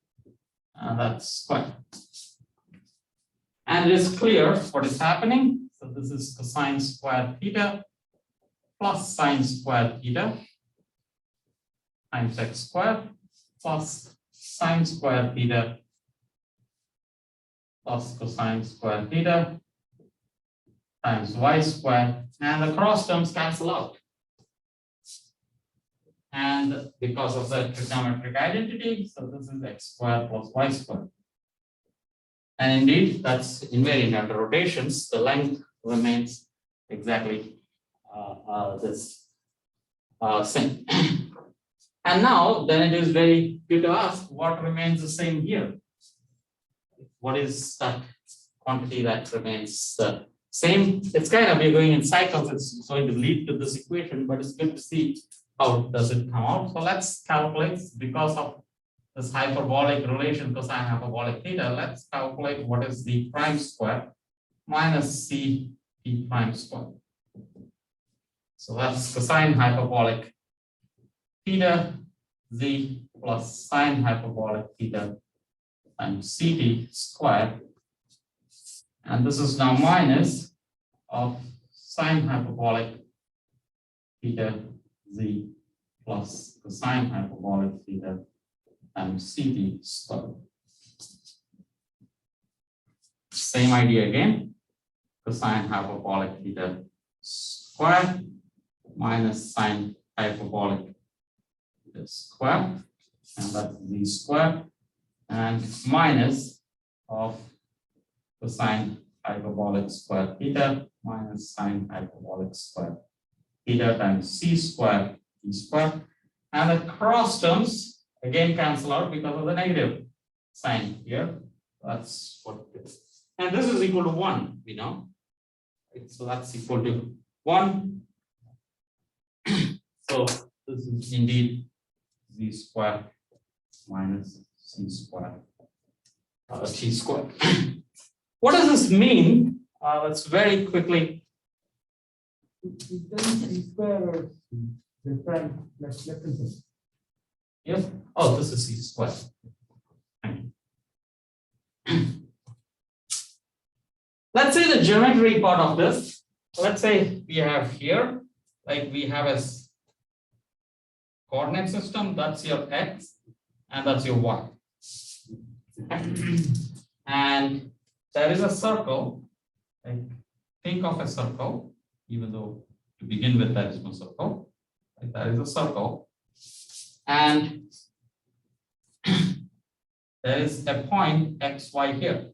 and that's squared. And it is clear what is happening. So this is cosine squared theta plus sine squared theta times x squared plus sine squared theta plus cosine squared theta times y squared, and the cross terms cancel out. And because of the trigonometric identity, so this is x squared plus y squared. And indeed, that's invariant under rotations. The length remains exactly this same. And now, then it is very good to ask what remains the same here. What is that quantity that remains the same? It's kind of, we're going in cycles. It's going to lead to this equation, but it's good to see how does it come out. So let's calculate, because of this hyperbolic relation cosine hyperbolic theta, let's calculate what is the prime square minus c p prime square. So that's cosine hyperbolic theta z plus sine hyperbolic theta times ct square. And this is now minus of sine hyperbolic theta z plus the sine hyperbolic theta times ct square. Same idea again, cosine hyperbolic theta square minus sine hyperbolic theta square, and that's z square, and minus of cosine hyperbolic square theta minus sine hyperbolic square theta times c square d square, and the cross terms again cancel out because of the negative sign here. That's what it is. And this is equal to 1, we know. Right? So that's equal to 1. So this is indeed z square minus c square t square. What does this mean? Let's very quickly. It doesn't c square or the prime left hand side. Yes. Oh, this is c square. Let's say the geometry part of this. Let's say we have here, like we have a coordinate system, that's your x and that's your y. And there is a circle, like think of a circle, even though to begin with there is no circle, like there is a circle, and there is a point x, y here.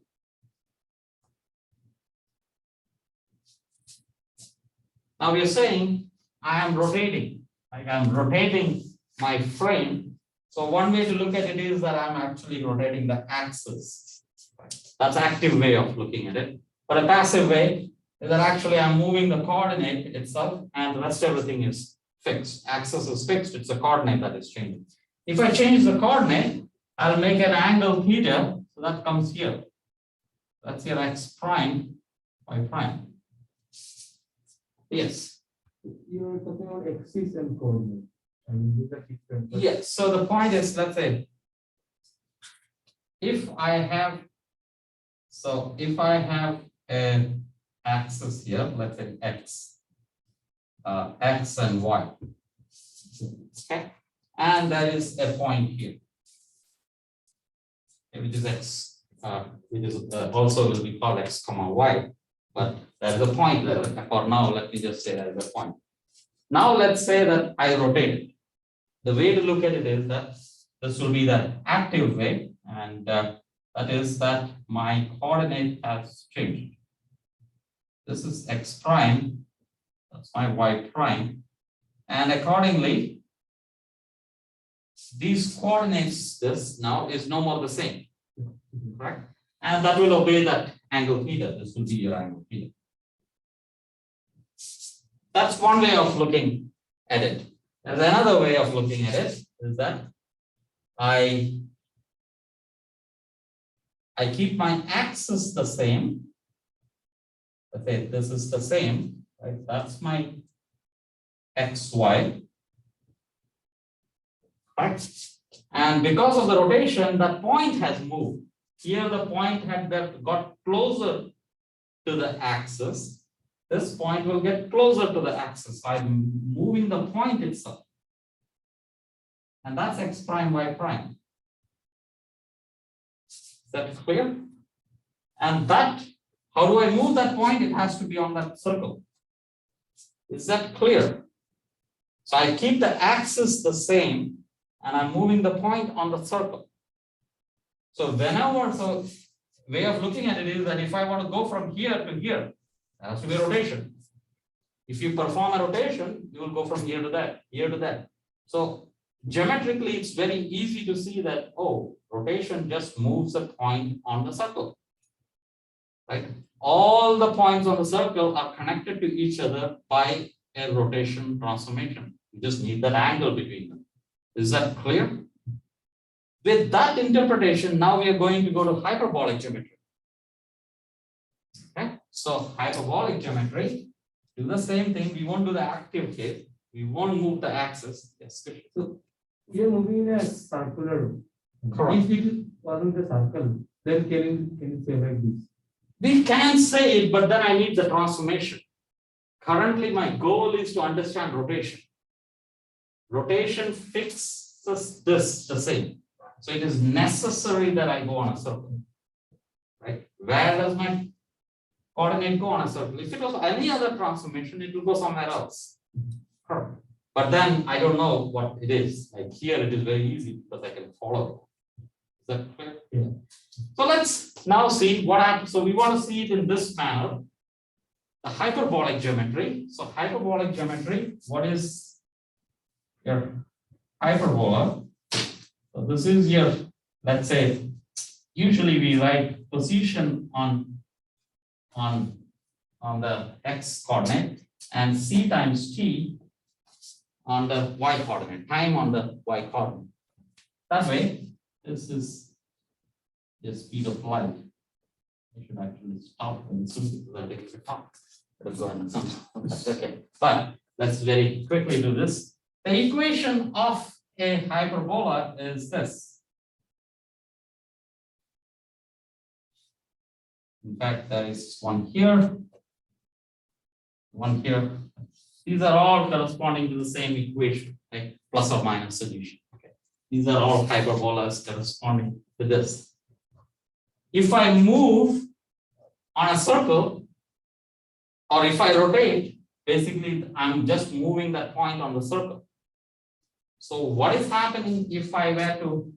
Now we are saying I am rotating, like I'm rotating my frame. So one way to look at it is that I'm actually rotating the axis. That's active way of looking at it. But a passive way is that actually I'm moving the coordinate itself and the rest everything is fixed. Axis is fixed, it's a coordinate that is changing. If I change the coordinate, I'll make an angle theta, so that comes here. That's your x prime, y prime. Yes. You're talking about axis and coordinate. I mean, these are different. Yes. So the point is, let's say, if I have an axis here, let's say x, x and y, okay, and there is a point here, which is x, which is also will be called x comma y. But there's a point there. For now, let me just say there's a point. Now let's say that I rotate it. The way to look at it is that this will be the active way, and that is that my coordinate has changed. This is x prime, that's my y prime, and accordingly, these coordinates, this now is no more the same, correct? And that will obey that angle theta. This will be your angle theta. That's one way of looking at it. There's another way of looking at it is that I keep my axis the same. Okay, this is the same, right? That's my xy, right? And because of the rotation, that point has moved. Here the point had got closer to the axis. This point will get closer to the axis. I'm moving the point itself. And that's x prime, y prime. Is that clear? And that, how do I move that point? It has to be on that circle. Is that clear? So I keep the axis the same and I'm moving the point on the circle. So whenever, so way of looking at it is that if I want to go from here to here, there has to be a rotation. If you perform a rotation, you will go from here to that, here to that. So geometrically, it's very easy to see that, oh, rotation just moves a point on the circle. Right? All the points on the circle are connected to each other by a rotation transformation. You just need that angle between them. Is that clear? With that interpretation, now we are going to go to hyperbolic geometry. Okay, so hyperbolic geometry, do the same thing. We won't do the active case. We won't move the axis. Yes. So you're moving in a circular. Correct. wasn't a circle, then can you say like this? We can say it, but then I need the transformation. Currently, my goal is to understand rotation. Rotation fixes this the same. So it is necessary that I go on a circle. Right? Where does my coordinate go on a circle? If it was any other transformation, it will go somewhere else. Correct. But then I don't know what it is. Like here, it is very easy because I can follow. Is that clear? Yeah. So let's now see what happens. So we want to see it in this manner. The hyperbolic geometry. So hyperbolic geometry, what is your hyperbola? So this is your, let's say, usually we write position on the x coordinate and c times t on the y coordinate, time on the y coordinate. That way, this is the speed of light. I should actually stop and soon because I take the talk. Okay, but let's very quickly do this. The equation of a hyperbola is this. In fact, there is one here, one here. These are all corresponding to the same equation, like plus or minus solution. Okay. These are all hyperbolas corresponding to this. If I move on a circle, or if I rotate, basically I'm just moving that point on the circle. So what is happening if I were to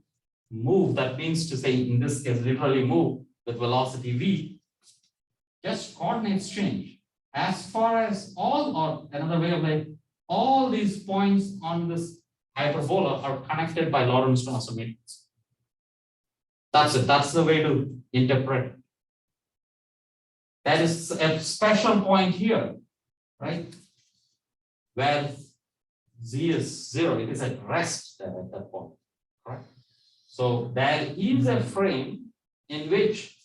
move, that means to say, in this case, literally move with velocity v, just coordinates change. As far as all, or another way of like, all these points on this hyperbola are connected by Lorentz transformations. That's it. That's the way to interpret it. That is a special point here, right? Where z is 0, it is at rest there at that point, correct? So there is a frame in which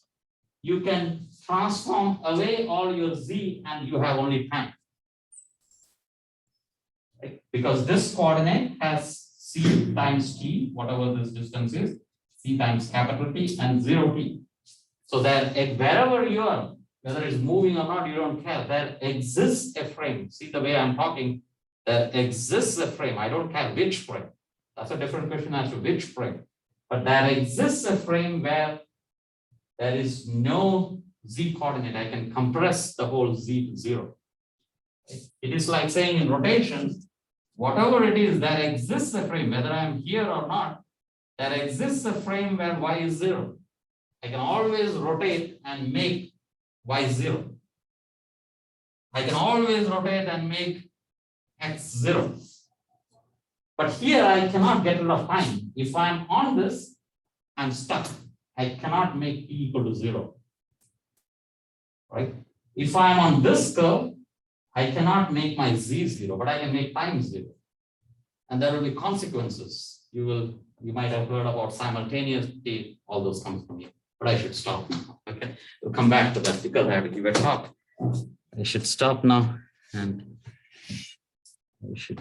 you can transform away all your z and you have only time. Right? Because this coordinate has c times t, whatever this distance is, c times capital T and 0t. So that wherever you are, whether it's moving or not, you don't care. There exists a frame. See the way I'm talking, there exists a frame. I don't care which frame. That's a different question as to which frame. But there exists a frame where there is no z coordinate. I can compress the whole z to 0. It is like saying in rotation, whatever it is, there exists a frame, whether I'm here or not, there exists a frame where y is 0. I can always rotate and make y 0. I can always rotate and make x 0. But here I cannot get rid of time. If I'm on this, I'm stuck. I cannot make t equal to 0. Right? If I'm on this curve, I cannot make my z 0, but I can make time 0. And there will be consequences. You might have heard about simultaneity, all those come from here. But I should stop now. Okay, we'll come back to that because I have to give a talk. I should stop now and I should